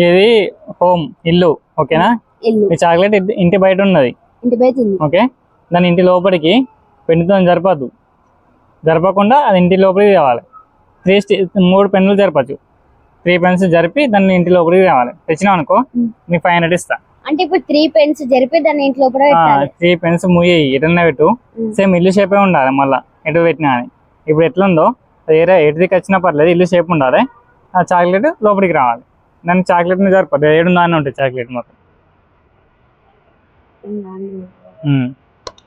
ఇది హోమ్ ఇల్లు ఓకేనా. ఈ చాక్లెట్ ఇంటి బయట ఉన్నది ఓకే. దాని ఇంటి లోపలికి పెన్నుతో జరపకుండా అది ఇంటి లోపలికి రావాలి. 3 పెన్నులు జరపచ్చు. 3 పెన్స్ జరిపి దాన్ని ఇంటి లోపలికి రావాలి. తెచ్చినావు అనుకో నీకు 500 ఇస్తా. అంటే ఇప్పుడు 3 పెన్స్ జరిపి దాన్ని ఇంటి లోపల పెట్టాలి. 3 పెన్స్ ముయ్యి ఎటన్నా పెట్టు. సేమ్ ఇల్లు షేపే ఉండాలి. మళ్ళీ ఎటు పెట్టినా అని ఇప్పుడు ఎట్లుందో వేరే ఎటుదికి వచ్చినా పర్లేదు, ఇల్లు షేప్ ఉండాలి. ఆ చాక్లెట్ లోపలికి రావాలి. దాన్ని చాక్లెట్ని జరపదు. 7 దాన్ని ఉంటుంది చాక్లెట్ మొత్తం.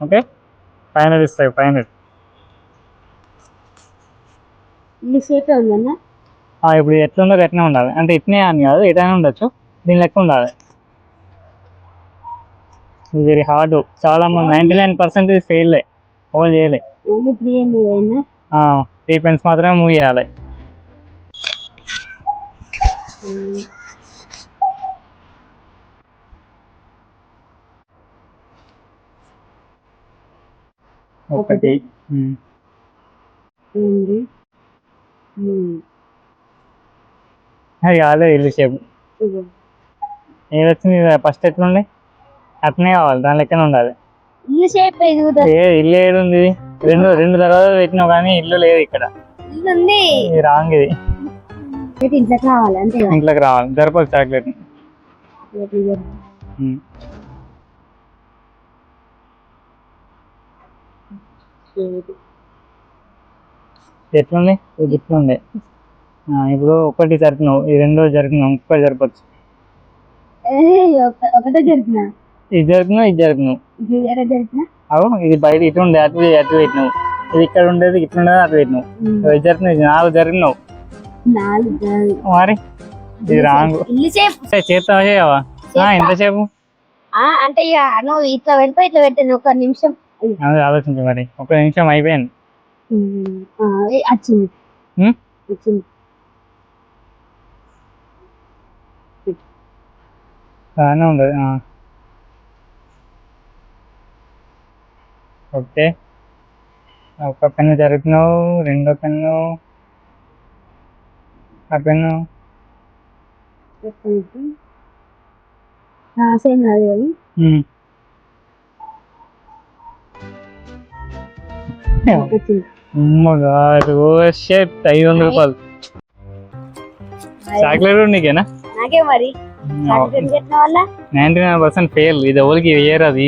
ఓకే 500 ఇస్తాయి. 500 ఇప్పుడు ఎట్లుందో ఎట్నే ఉండాలి. అంటే ఇట్నే అని కాదు, ఎటైనా ఉండొచ్చు. దీని లెక్క ఉండాలి. Very hard. చాలా మంది 99% ఫెయిల్ ఓన్ చేయలే. 3 పెన్స్ మాత్రమే మూవ్ చేయాలి. ఒకటి అది కాలేదు ఇల్లు షేప్. ఏది వచ్చింది ఫస్ట్ ఎట్లుండే అట్నే కావాలి. దాని లెక్కనే ఉండాలి. ఇల్లు ఏడు ఉంది? రెండు దర్వాజాలు పెట్టినావు కానీ ఇల్లు లేదు ఇక్కడ. రాంగ్. ఇది ఇంట్లోకి రావాలి. జరపదు చాక్లెట్. ఎట్లుంది? ఇది ఇట్లుండే. ఇప్పుడు ఒకటి జరిపినావు, ఈ రెండో జరిపినావు, ఇంకొకటి జరపచ్చు. ఇది జరిపినావు. అవు ఇది బయట ఇటు ఉండే అటు పెట్టినావు. ఇది ఇక్కడ ఉండేది ఇట్లుండేది అటు పెట్టినావు. ఇది జరిపినావు. 4 జరిపినావు మరి. ఇది రాంగ్. చేస్తావా చేయవా? ఎంతసేపు అంటే నువ్వు ఇట్లా పెడతా ఇట్లా పెట్టాను. 1 నిమిషం ఆలోచించు. మరి 1 నిమిషం అయిపోయింది. వచ్చింది. బాగానే ఉండదు. ఓకే ఒక పెన్ను జరుపుతున్నావు, రెండో పెన్ను, ఆ పెన్ను సేమ్ అది 500 రూపాయలు చాక్లెట్ నీకేనా? నాకే మరి 99% ఫెయిల్. ఇది ఎవరికి వేయరు. అది